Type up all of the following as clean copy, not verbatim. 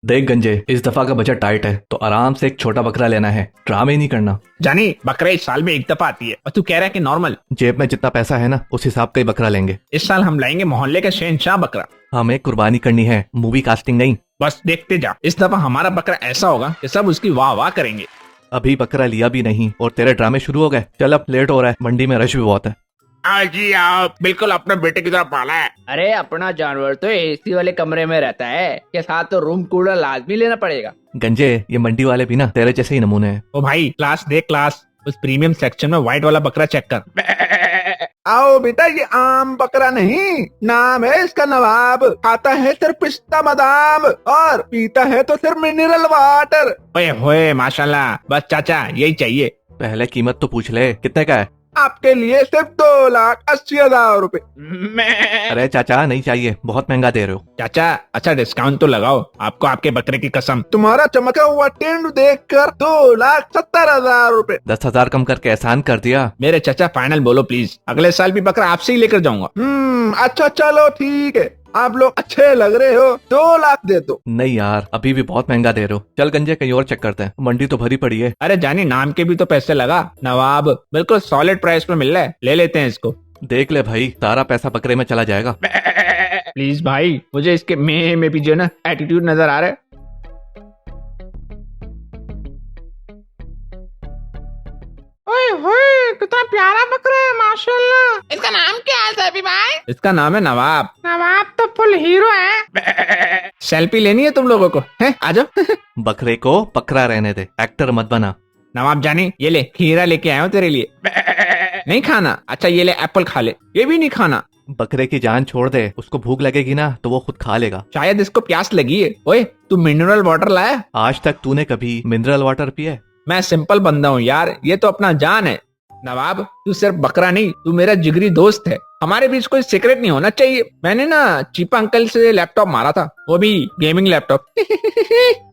देख गंजे, इस दफा का बजट टाइट है तो आराम से एक छोटा बकरा लेना है, ड्रामे नहीं करना। जानी बकरा इस साल में एक दफा आती है और तू कह रहा है कि नॉर्मल। जेब में जितना पैसा है ना उस हिसाब का ही बकरा लेंगे। इस साल हम लाएंगे मोहल्ले का शहनशाह बकरा। हमें कुर्बानी करनी है, मूवी कास्टिंग नहीं। बस देखते जा, इस दफा हमारा बकरा ऐसा होगा कि सब उसकी वाह वाह करेंगे। अभी बकरा लिया भी नहीं और तेरे ड्रामे शुरू हो गए। चल अब लेट हो रहा है, मंडी में रश भी बहुत है। हाँ जी, आप बिल्कुल अपने बेटे की तरह पाला है। अरे अपना जानवर तो एसी वाले कमरे में रहता है, के साथ तो रूम कूलर लाजमी लेना पड़ेगा। गंजे, ये मंडी वाले भी ना तेरे जैसे ही नमूने हैं। ओ भाई, क्लास देख क्लास, उस प्रीमियम सेक्शन में व्हाइट वाला बकरा चेक कर। आओ बेटा, ये आम बकरा नहीं, नाम है इसका नवाब। खाता है सिर्फ पिस्ता बादाम और पीता है तो सिर्फ मिनरल वाटर। ओए होए माशाल्लाह, बस चाचा यही चाहिए। पहले कीमत तो पूछ ले, कितने का है? आपके लिए सिर्फ 2,80,000 रुपए। अरे चाचा नहीं चाहिए, बहुत महंगा दे रहे हो। चाचा अच्छा डिस्काउंट तो लगाओ, आपको आपके बकरे की कसम। तुम्हारा चमका हुआ टेंट देखकर 2,70,000 रुपए। 10,000 कम करके एहसान कर दिया। मेरे चाचा फाइनल बोलो प्लीज, अगले साल भी बकरा आपसे ही लेकर जाऊंगा। अच्छा चलो ठीक है, आप लोग अच्छे लग रहे हो, 2 लाख दे दो। नहीं यार, अभी भी बहुत महंगा दे रहे हो। चल गंजे, कहीं और चेक करते हैं, मंडी तो भरी पड़ी है। अरे जानी, नाम के भी तो पैसे लगा। नवाब बिल्कुल सॉलिड प्राइस पे मिल रहा है, ले लेते हैं इसको। देख ले भाई, सारा पैसा बकरे में चला जाएगा। प्लीज भाई, मुझे इसके में भी जो ना एटीट्यूड नजर आ रहा है। ओए होए, कितना प्यारा बकरा है माशाल्लाह। इसका नाम क्या है सैफी भाई? इसका नाम है नवाब। नवाब तो फुल हीरो है। सेल्फी लेनी है तुम लोगों को? है आ जाओ। बकरे को बकरा रहने दे, एक्टर मत बना। नवाब जानी, ये ले खीरा लेके आया हूँ तेरे लिए। नहीं खाना? अच्छा ये ले एप्पल खा ले। ये भी नहीं खाना? बकरे की जान छोड़ दे, उसको भूख लगेगी ना तो वो खुद खा लेगा। शायद इसको प्यास लगी है। ओए तू मिनरल वाटर लाया? आज तक तूने कभी मिनरल वाटर पिया है? मैं सिंपल बंदा हूँ यार, ये तो अपना जान है। नवाब तू सिर्फ बकरा नहीं, तू मेरा जिगरी दोस्त है। हमारे बीच कोई सीक्रेट नहीं होना चाहिए। मैंने ना चीपा अंकल से लैपटॉप मारा था, वो भी गेमिंग लैपटॉप।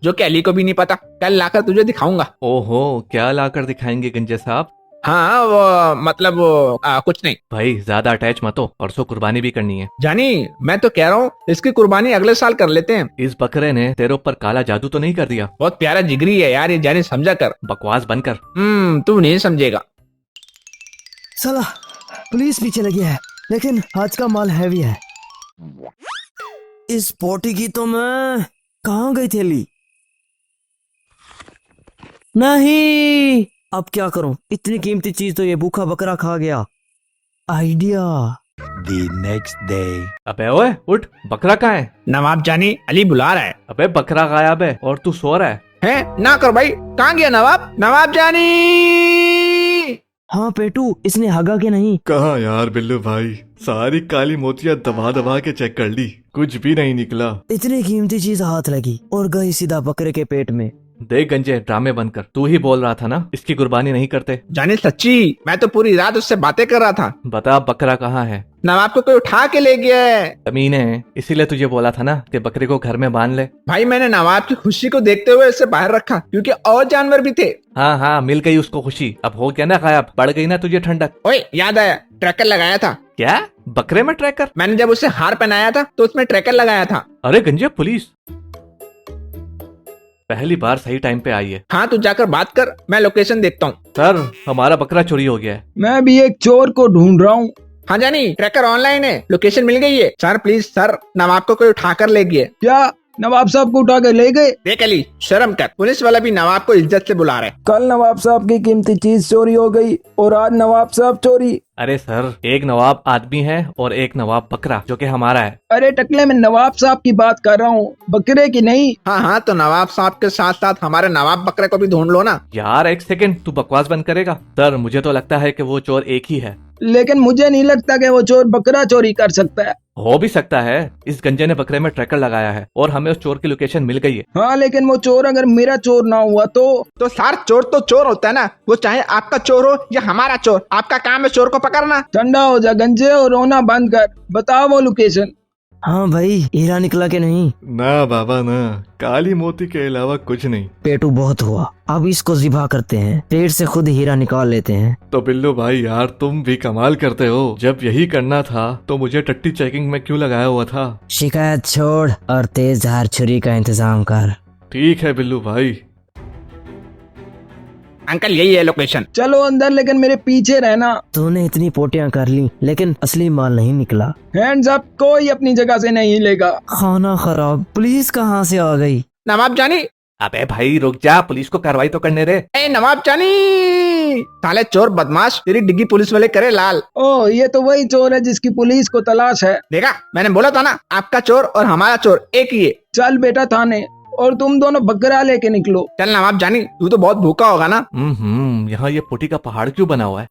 जो कि अली को भी नहीं पता। कल लाकर तुझे दिखाऊंगा। ओहो, क्या लाकर दिखाएंगे गंजे साहब? हाँ वो मतलब वो कुछ नहीं। भाई ज्यादा अटैच मत हो, परसों कुर्बानी भी करनी है। जानी मैं तो कह रहा हूँ इसकी कुर्बानी अगले साल कर लेते हैं। इस बकरे ने तेरे ऊपर काला जादू तो नहीं कर दिया? बहुत प्यारा जिगरी है यार ये, जानी समझा कर। बकवास बंद कर। तू नहीं समझेगा। साला पुलिस पीछे लगी है, लेकिन आज का माल हैवी है। इस पोटी की तो मैं कहाँ गई थी अली? नहीं, अब क्या करूं? इतनी कीमती चीज तो ये भूखा बकरा खा गया। आइडिया। The next day. अबे ओए उठ, बकरा कहाँ है? नवाब जानी, अली बुला रहा है। अबे बकरा गायब है और तू सो रहा है। हैं? ना कर भाई, कहाँ गया नवाब? नवाब जानी। हाँ पेटू, इसने हगा के नहीं? कहाँ यार बिल्लू भाई, सारी काली मोतियां दबा दबा के चेक कर ली, कुछ भी नहीं निकला। इतनी कीमती चीज हाथ लगी और गई सीधा बकरे के पेट में। देख गंजे, ड्रामे बंद कर। तू ही बोल रहा था ना इसकी कुर्बानी नहीं करते। जानी सच्ची, मैं तो पूरी रात उससे बातें कर रहा था। बता बकरा कहाँ है? नवाब को कोई उठा के ले गया है। कमीने, इसीलिए तुझे बोला था ना कि बकरे को घर में बांध ले। भाई मैंने नवाब की खुशी को देखते हुए इसे बाहर रखा, क्योंकि और जानवर भी थे। हाँ हाँ, मिल गई उसको खुशी। अब हो गया ना गायब, बढ़ गई ना तुझे ठंडक। ओए याद आया, ट्रैकर लगाया था। क्या? बकरे में ट्रैकर? मैंने जब उसे हार पहनाया था तो उसमें ट्रैकर लगाया था। अरे गंजे, पुलिस पहली बार सही टाइम पे आई है। हाँ तू जाकर बात कर, मैं लोकेशन देखता हूँ। सर, हमारा बकरा चोरी हो गया है। मैं भी एक चोर को ढूंढ रहा हूँ। हाँ जानी, ट्रैकर ऑनलाइन है, लोकेशन मिल गई है। सर प्लीज सर, नवाब को कोई उठा कर ले गया। क्या नवाब साहब को उठा के ले गए? देख अली, शर्म कर, पुलिस वाला भी नवाब को इज्जत से बुला रहे। कल नवाब साहब की कीमती चीज चोरी हो गई और आज नवाब साहब चोरी। अरे सर, एक नवाब आदमी है और एक नवाब बकरा, जो कि हमारा है। अरे टकले, मैं नवाब साहब की बात कर रहा हूँ, बकरे की नहीं। हाँ हाँ, तो नवाब साहब के साथ साथ हमारे नवाब बकरे को भी ढूंढ लो ना। यार एक सेकंड, तू बकवास बंद करेगा? सर, मुझे तो लगता है कि वो चोर एक ही है। लेकिन मुझे नहीं लगता कि वो चोर बकरा चोरी कर सकता है। हो भी सकता है, इस गंजे ने बकरे में ट्रैकर लगाया है और हमें उस चोर की लोकेशन मिल गई है। हाँ लेकिन वो चोर अगर मेरा चोर ना हुआ तो सर चोर तो चोर होता है ना, वो चाहे आपका चोर हो या हमारा चोर, आपका काम है चोर को पकड़ना। ठंडा हो जा गंजे और रोना बंद कर, बताओ वो लोकेशन। हाँ भाई, हीरा निकला कि नहीं? ना बाबा ना, काली मोती के अलावा कुछ नहीं। पेटू बहुत हुआ, अब इसको ज़िबा करते हैं, पेट से खुद हीरा निकाल लेते हैं। तो बिल्लू भाई यार, तुम भी कमाल करते हो। जब यही करना था तो मुझे टट्टी चेकिंग में क्यों लगाया हुआ था? शिकायत छोड़ और तेज धार छुरी का इंतजाम कर। ठीक है बिल्लू भाई। अंकल यही है लोकेशन। चलो अंदर, लेकिन मेरे पीछे रहना। तूने इतनी पोटियां कर ली, लेकिन असली माल नहीं निकला। हैंड्स अप, कोई अपनी जगह से नहीं लेगा। खाना खराब, पुलिस कहाँ से आ गई? नवाब जानी। अबे भाई रुक जा, पुलिस को कार्रवाई तो करने दे। ए नवाब जानी, साले चोर बदमाश, तेरी डिग्गी पुलिस वाले करे लाल। ओह, ये तो वही चोर है जिसकी पुलिस को तलाश है। देखा, मैंने बोला था ना, आपका चोर और हमारा चोर एक ही है। चल बेटा थाने, और तुम दोनों बकरा लेके निकलो। चल नवाब जानी, तू तो बहुत भूखा होगा ना। यहाँ ये पुटी का पहाड़ क्यों बना हुआ है?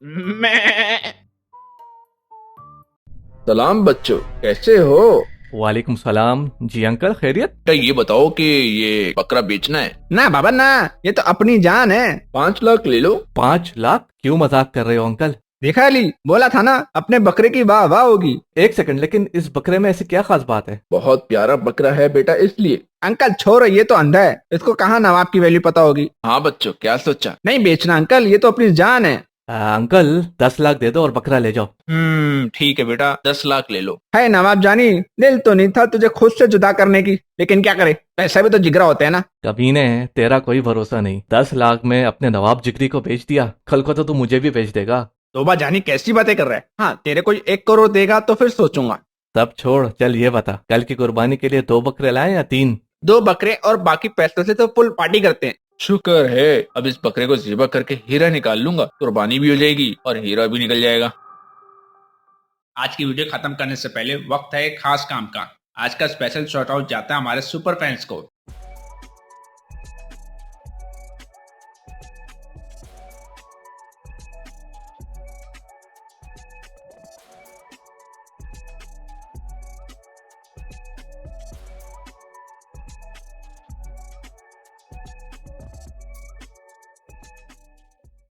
सलाम बच्चों, कैसे हो? वालेकुम सलाम जी अंकल, खैरियत? क्या ये बताओ कि ये बकरा बेचना है? ना बाबा ना, ये तो अपनी जान है। 5 लाख ले लो। 5 लाख? क्यों मजाक कर रहे हो अंकल? देखा अली, बोला था ना अपने बकरे की वाह वाह होगी। एक सेकंड, लेकिन इस बकरे में ऐसी क्या खास बात है? बहुत प्यारा बकरा है बेटा, इसलिए। अंकल छोड़ो, ये तो अंधा है, इसको कहाँ नवाब की वैल्यू पता होगी। हाँ बच्चों, क्या सोचा? नहीं बेचना अंकल, ये तो अपनी जान है। अंकल 10 लाख दे दो और बकरा ले जाओ। ठीक है बेटा, 10 लाख ले लो। है नवाब जानी, दिल तो नहीं था तुझे खुद से जुदा करने की, लेकिन क्या करे, पैसा भी तो जिगरा होता है ना। कमीने, तेरा कोई भरोसा नहीं। 10 लाख में अपने नवाब जिगरी को बेच दिया, कल को तो तू मुझे भी बेच देगा। तोबा जानी, कैसी बातें कर रहा है। हाँ, तेरे को 1 करोड़ देगा तो फिर सोचूंगा। सब छोड़, चल ये बता, कल की कुर्बानी के लिए 2 बकरे लाए या 3? 2 बकरे और बाकी पैसों से तो फुल पार्टी करते हैं। शुक्र है, अब इस बकरे को ज़िबा करके हीरा निकाल लूंगा, कुर्बानी भी हो जाएगी और हीरा भी निकल जाएगा। आज की वीडियो खत्म करने से पहले वक्त है एक खास काम का। आज का स्पेशल शॉट आउट जाता है हमारे सुपर फैंस को।